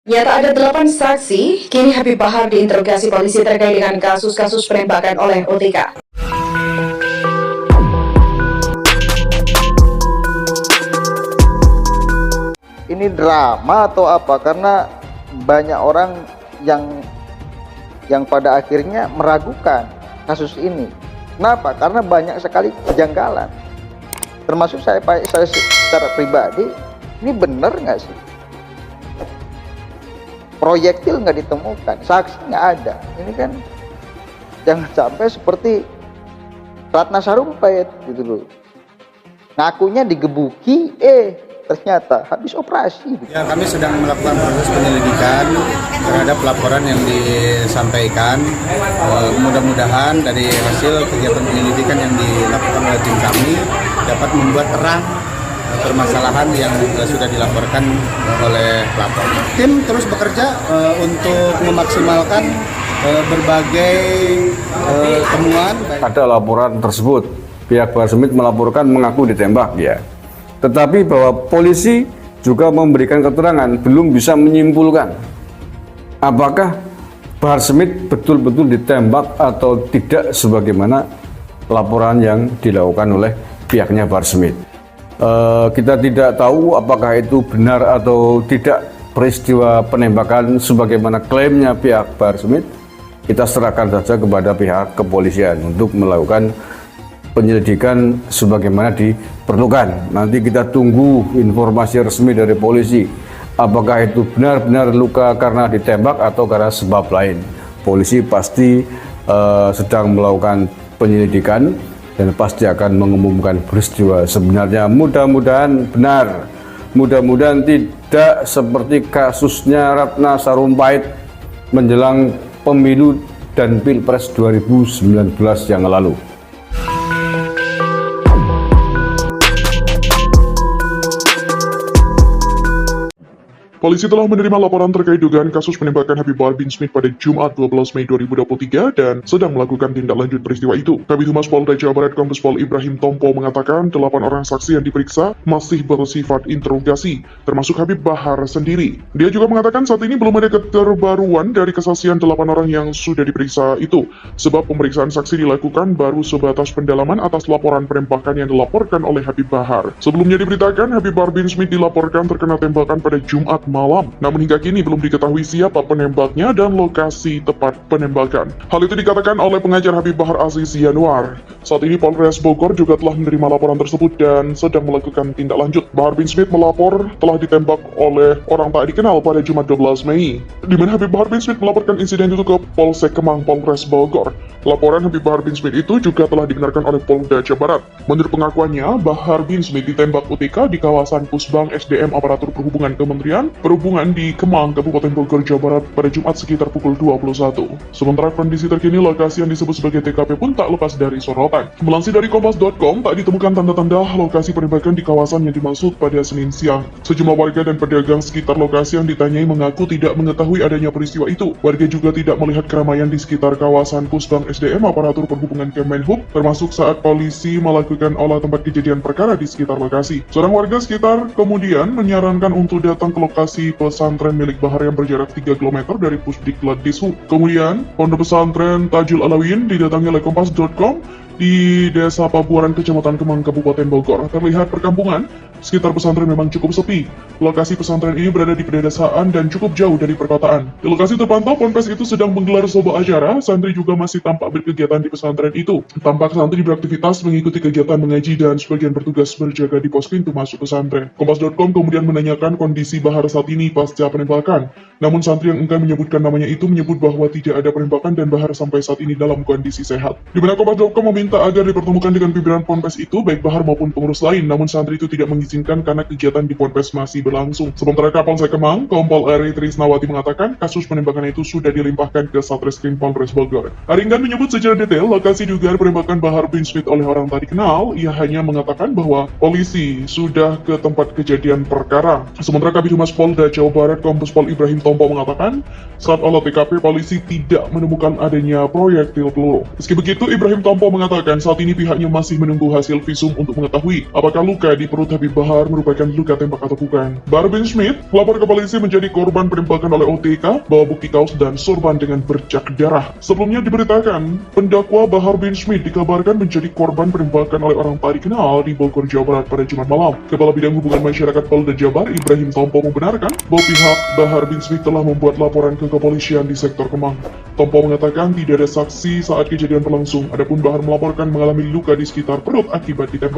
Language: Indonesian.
Nyata ada 8 saksi, kini Habib Bahar diinterogasi polisi terkait dengan kasus-kasus penembakan oleh OTK. Ini drama atau apa? Karena banyak orang yang pada akhirnya meragukan kasus ini. Kenapa? Karena banyak sekali kejanggalan. Termasuk saya secara pribadi, ini benar nggak sih? Proyektil nggak ditemukan, saksi nggak ada. Ini kan jangan sampai seperti Ratna Sarumpait gitu loh. Ngakunya digebuki, ternyata habis operasi. Gitu. Ya, kami sedang melakukan proses penyelidikan terhadap laporan yang disampaikan. Mudah-mudahan dari hasil kegiatan penyelidikan yang dilakukan oleh tim kami dapat membuat terang permasalahan yang sudah dilaporkan oleh pelapor. Tim terus bekerja untuk memaksimalkan berbagai temuan. Ada laporan tersebut, pihak Bahar Smith melaporkan mengaku ditembak ya. Tetapi bahwa polisi juga memberikan keterangan belum bisa menyimpulkan apakah Bahar Smith betul-betul ditembak atau tidak sebagaimana laporan yang dilakukan oleh pihaknya Bahar Smith. Kita tidak tahu apakah itu benar atau tidak peristiwa penembakan sebagaimana klaimnya pihak Bahar Smith. Kita serahkan saja kepada pihak kepolisian untuk melakukan penyelidikan sebagaimana diperlukan. Nanti kita tunggu informasi resmi dari polisi apakah itu benar-benar luka karena ditembak atau karena sebab lain. Polisi pasti sedang melakukan penyelidikan dan pasti akan mengumumkan peristiwa sebenarnya. Mudah-mudahan benar, mudah-mudahan tidak seperti kasusnya Ratna Sarumpait menjelang pemilu dan Pilpres 2019 yang lalu. Polisi telah menerima laporan terkait dugaan kasus penembakan Habib Bahar bin Smith pada Jumat 12 Mei 2023 dan sedang melakukan tindak lanjut peristiwa itu. Kabid Humas Polda Jawa Barat Kombes Pol Ibrahim Tompo mengatakan 8 orang saksi yang diperiksa masih bersifat interogasi, termasuk Habib Bahar sendiri. Dia juga mengatakan saat ini belum ada keterbaruan dari kesaksian 8 orang yang sudah diperiksa itu, sebab pemeriksaan saksi dilakukan baru sebatas pendalaman atas laporan penembakan yang dilaporkan oleh Habib Bahar. Sebelumnya diberitakan Habib Bahar bin Smith dilaporkan terkena tembakan pada Jumat malam, namun hingga kini belum diketahui siapa penembaknya dan lokasi tepat penembakan. Hal itu dikatakan oleh pengajar Habib Bahar Aziz Yanuar. Saat ini Polres Bogor juga telah menerima laporan tersebut dan sedang melakukan tindak lanjut. Bahar bin Smith melapor telah ditembak oleh orang tak dikenal pada Jumat 12 Mei, di mana Habib Bahar bin Smith melaporkan insiden itu ke Polsek Kemang Polres Bogor. Laporan Habib Bahar bin Smith itu juga telah dibenarkan oleh Polda Jawa Barat. Menurut pengakuannya, Bahar bin Smith ditembak OTK di kawasan Pusbang SDM Aparatur Perhubungan Kementerian Perhubungan di Kemang, Kabupaten Bogor, Jawa Barat pada Jumat sekitar pukul 21. Sementara kondisi terkini lokasi yang disebut sebagai TKP pun tak lepas dari sorotan. Melansir dari Kompas.com, tak ditemukan tanda-tanda lokasi penembakan di kawasan yang dimaksud pada Senin siang. Sejumlah warga dan pedagang sekitar lokasi yang ditanyai mengaku tidak mengetahui adanya peristiwa itu. Warga juga tidak melihat keramaian di sekitar kawasan Pusbang SDM Aparatur Perhubungan Kemenhub, termasuk saat polisi melakukan olah tempat kejadian perkara di sekitar lokasi. Seorang warga sekitar kemudian menyarankan untuk datang ke lokasi pesantren milik Bahar yang berjarak 3 km dari Pusdiklat Dishub. Kemudian, pondok pesantren Tajul Alawin didatangi oleh Kompas.com di Desa Pabuaran, Kecamatan Kemang, Kabupaten Bogor. Terlihat perkampungan. Sekitar pesantren memang cukup sepi. Lokasi pesantren ini berada di pedesaan dan cukup jauh dari perkotaan. Di lokasi terpantau ponpes itu sedang menggelar sebuah acara, santri juga masih tampak berkegiatan di pesantren itu. Tampak santri beraktivitas mengikuti kegiatan mengaji dan sebagian bertugas berjaga di pos pintu masuk pesantren. Kompas.com kemudian menanyakan kondisi Bahar saat ini pasca penembakan. Namun santri yang enggan menyebutkan namanya itu menyebut bahwa tidak ada penembakan dan Bahar sampai saat ini dalam kondisi sehat. Di mana Kompas.com meminta agar dipertemukan dengan pimpinan ponpes itu, baik Bahar maupun pengurus lain, namun santri itu tidak mengizinkan karena kegiatan di ponpes masih berlangsung. Sementara Kapolsek Kemang, Kompol RI Trisnawati mengatakan kasus penembakan itu sudah dilimpahkan ke Satreskrim Polres Bogor. Aringgan menyebut secara detail lokasi dugaan penembakan Bahar bin Smith oleh orang tak dikenal. Ia hanya mengatakan bahwa polisi sudah ke tempat kejadian perkara. Sementara Kabid Humas Polda Jawa Barat Kombes Pol Ibrahim Tompo mengatakan saat olah TKP polisi tidak menemukan adanya proyektil peluru. Meski begitu, Ibrahim Tompo mengatakan mengatakan saat ini pihaknya masih menunggu hasil visum untuk mengetahui apakah luka di perut Habib Bahar merupakan luka tembak atau bukan. Bahar bin Smith melapor ke polisi menjadi korban penembakan oleh OTK, bawa bukti kaos dan sorban dengan bercak darah. Sebelumnya diberitakan, pendakwa Bahar bin Smith dikabarkan menjadi korban penembakan oleh orang tak dikenal di Bogor, Jawa Barat pada Jumat malam. Kepala Bidang Hubungan Masyarakat Polda Jabar, Ibrahim Tompo, membenarkan bahwa pihak Bahar bin Smith telah membuat laporan ke kepolisian di sektor Kemang. Tompo mengatakan tidak ada saksi saat kejadian berlangsung, adapun Bahar melaporkan mengalami luka di sekitar perut akibat ditembak.